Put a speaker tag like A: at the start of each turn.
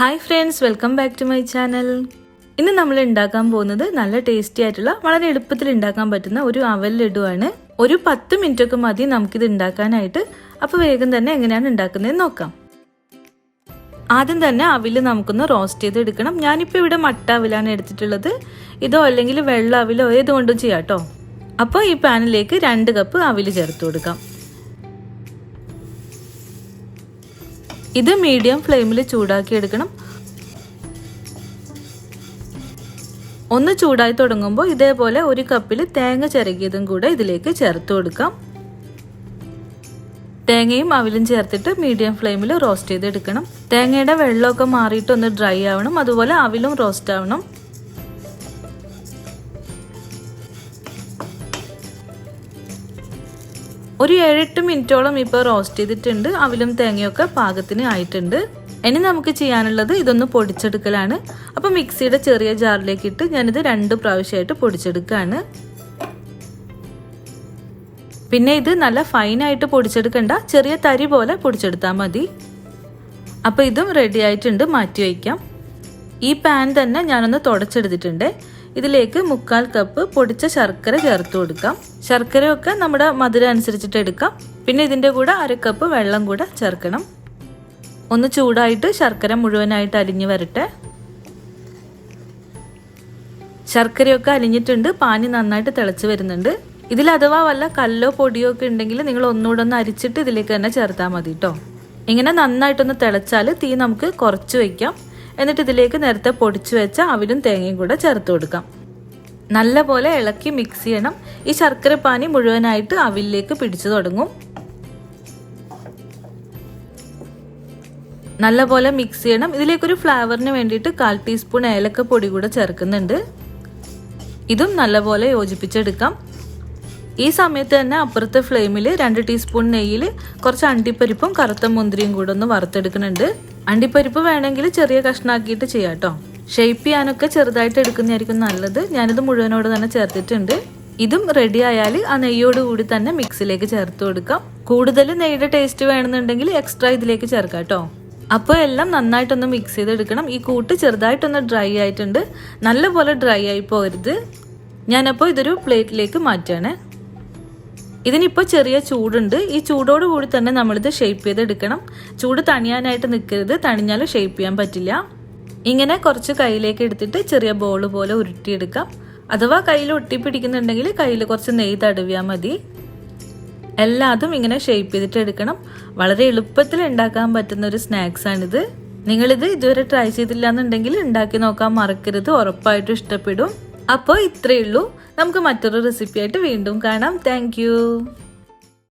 A: Hi friends, welcome back to my channel. ഇന്ന് നമ്മൾ ഉണ്ടാക്കാൻ പോകുന്നത് നല്ല ടേസ്റ്റി ആയിട്ടുള്ള വളരെ എളുപ്പത്തിൽ ഉണ്ടാക്കാൻ പറ്റുന്ന ഒരു അവൽ ലഡു ആണ്. ഒരു 10 മിനിറ്റ് ഒക്കെ മതി നമുക്ക് ഇത് ഉണ്ടാക്കാനായിട്ട്. അപ്പോൾ വേഗം തന്നെ എങ്ങനെയാണ് ഉണ്ടാക്കുന്നതെന്ന് നോക്കാം. ആദ്യം തന്നെ അവിൽ നമുക്കൊന്ന് റോസ്റ്റ് ചെയ്ത് എടുക്കണം. ഞാനിപ്പോൾ ഇവിടെ മട്ട അവിലാണ് എടുത്തിട്ടുള്ളത്. ഇതോ അല്ലെങ്കിൽ വെള്ള അവിലോ ഏതുകൊണ്ടും ചെയ്യാം ട്ടോ. അപ്പോൾ ഈ പാനിലേക്ക് 2 കപ്പ് അവിൽ ചേർത്ത് കൊടുക്കാം. ഇത് മീഡിയം ഫ്ലെയിമിൽ ചൂടാക്കി എടുക്കണം. ഒന്ന് ചൂടായി തുടങ്ങുമ്പോൾ ഇതേപോലെ ഒരു കപ്പിൽ തേങ്ങ ചിരകിയതും കൂടെ ഇതിലേക്ക് ചേർത്ത് കൊടുക്കാം. തേങ്ങയും അവിലും ചേർത്തിട്ട് മീഡിയം ഫ്ലെയിമിൽ റോസ്റ്റ് ചെയ്തെടുക്കണം. തേങ്ങയുടെ വെള്ളമൊക്കെ മാറിയിട്ട് ഒന്ന് ഡ്രൈ ആവണം. അതുപോലെ അവിലും റോസ്റ്റ് ആവണം. ഒരു 7-8 മിനിറ്റോളം ഇപ്പോൾ റോസ്റ്റ് ചെയ്തിട്ടുണ്ട്. അവിലും തേങ്ങയൊക്കെ പാകത്തിന് ആയിട്ടുണ്ട്. ഇനി നമുക്ക് ചെയ്യാനുള്ളത് ഇതൊന്ന് പൊടിച്ചെടുക്കലാണ്. അപ്പോൾ മിക്സിയുടെ ചെറിയ ജാറിലേക്ക് ഇട്ട് ഞാനിത് 2 പ്രാവശ്യമായിട്ട് പൊടിച്ചെടുക്കുകയാണ്. പിന്നെ ഇത് നല്ല ഫൈനായിട്ട് പൊടിച്ചെടുക്കണ്ട, ചെറിയ തരി പോലെ പൊടിച്ചെടുത്താൽ മതി. അപ്പോൾ ഇതും റെഡി ആയിട്ടുണ്ട്, മാറ്റി വയ്ക്കാം. ഈ പാൻ തന്നെ ഞാനൊന്ന് തുടച്ചെടുത്തിട്ടുണ്ട്. ഇതിലേക്ക് 1/4 കപ്പ് പൊടിച്ച ശർക്കര ചേർത്ത് കൊടുക്കാം. ശർക്കരയൊക്കെ നമ്മുടെ മധുരം അനുസരിച്ചിട്ട് എടുക്കാം. പിന്നെ ഇതിൻ്റെ കൂടെ 1/2 കപ്പ് വെള്ളം കൂടെ ചേർക്കണം. ഒന്ന് ചൂടായിട്ട് ശർക്കര മുഴുവനായിട്ട് അലിഞ്ഞ് വരട്ടെ. ശർക്കരയൊക്കെ അലിഞ്ഞിട്ടുണ്ട്. പാനി നന്നായിട്ട് തിളച്ച് വരുന്നുണ്ട്. ഇതിൽ അഥവാ വല്ല കല്ലോ പൊടിയോ ഒക്കെ ഉണ്ടെങ്കിൽ നിങ്ങൾ ഒന്നുകൂടെ ഒന്ന് അരിച്ചിട്ട് ഇതിലേക്ക് തന്നെ ചേർത്താൽ മതി കേട്ടോ. ഇങ്ങനെ നന്നായിട്ടൊന്ന് തിളച്ചാൽ തീ നമുക്ക് കുറച്ച് വയ്ക്കാം. എന്നിട്ട് ഇതിലേക്ക് നേരത്തെ പൊടിച്ചു വെച്ച അവിലും തേങ്ങയും കൂടെ ചേർത്ത് കൊടുക്കാം. നല്ലപോലെ ഇളക്കി മിക്സ് ചെയ്യണം. ഈ ശർക്കര പാനി മുഴുവനായിട്ട് അവിലേക്ക് പിടിച്ചു തുടങ്ങും. നല്ലപോലെ മിക്സ് ചെയ്യണം. ഇതിലേക്കൊരു ഫ്ലേവറിന് വേണ്ടിയിട്ട് 1/4 ടീസ്പൂൺ ഏലക്കപ്പൊടി കൂടെ ചേർക്കുന്നുണ്ട്. ഇതും നല്ലപോലെ യോജിപ്പിച്ചെടുക്കാം. ഈ സമയത്ത് തന്നെ അപ്പുറത്തെ ഫ്ലെയിമിൽ 2 ടീസ്പൂൺ നെയ്യിൽ കുറച്ച് അണ്ടിപ്പരിപ്പും കറുത്ത മുന്തിരിയും കൂടെ ഒന്ന് വറുത്തെടുക്കുന്നുണ്ട്. അണ്ടിപ്പരിപ്പ് വേണമെങ്കിൽ ചെറിയ കഷ്ണാക്കിയിട്ട് ചെയ്യാം കേട്ടോ. ഷേപ്പ് ചെയ്യാനൊക്കെ ചെറുതായിട്ട് എടുക്കുന്നതായിരിക്കും നല്ലത്. ഞാനിത് മുഴുവനോട് തന്നെ ചേർത്തിട്ടുണ്ട്. ഇതും റെഡി ആയാൽ ആ നെയ്യോട് കൂടി തന്നെ മിക്സിലേക്ക് ചേർത്ത് കൊടുക്കാം. കൂടുതൽ നെയ്യുടെ ടേസ്റ്റ് വേണമെന്നുണ്ടെങ്കിൽ എക്സ്ട്രാ ഇതിലേക്ക് ചേർക്കാം കേട്ടോ. അപ്പോൾ എല്ലാം നന്നായിട്ടൊന്ന് മിക്സ് ചെയ്തെടുക്കണം. ഈ കൂട്ട് ചെറുതായിട്ടൊന്ന് ഡ്രൈ ആയിട്ടുണ്ട്. നല്ലപോലെ ഡ്രൈ ആയി പോകരുത്. ഞാനപ്പോൾ ഇതൊരു പ്ലേറ്റിലേക്ക് മാറ്റുകയാണ്. ഇതിനിപ്പോൾ ചെറിയ ചൂടുണ്ട്. ഈ ചൂടോട് കൂടി തന്നെ നമ്മളിത് ഷേപ്പ് ചെയ്തെടുക്കണം. ചൂട് തണിയാനായിട്ട് നിൽക്കരുത്. തണിഞ്ഞാൽ ഷേപ്പ് ചെയ്യാൻ പറ്റില്ല. ഇങ്ങനെ കുറച്ച് കയ്യിലേക്ക് എടുത്തിട്ട് ചെറിയ ബോൾ പോലെ ഉരുട്ടിയെടുക്കാം. അഥവാ കയ്യിൽ ഒട്ടിപ്പിടിക്കുന്നുണ്ടെങ്കിൽ കയ്യിൽ കുറച്ച് നെയ്യ് തടവിയാൽ മതി. എല്ലാതും ഇങ്ങനെ ഷേപ്പ് ചെയ്തിട്ട് എടുക്കണം. വളരെ എളുപ്പത്തിൽ ഉണ്ടാക്കാൻ പറ്റുന്ന ഒരു സ്നാക്സാണിത്. നിങ്ങളിത് ഇതുവരെ ട്രൈ ചെയ്തില്ല എന്നുണ്ടെങ്കിൽ ഉണ്ടാക്കി നോക്കാൻ മറക്കരുത്. ഉറപ്പായിട്ടും ഇഷ്ടപ്പെടും. അപ്പോൾ ഇത്രയേ ഉള്ളൂ. നമുക്ക് മറ്റൊരു റെസിപ്പി ആയിട്ട് വീണ്ടും കാണാം. താങ്ക്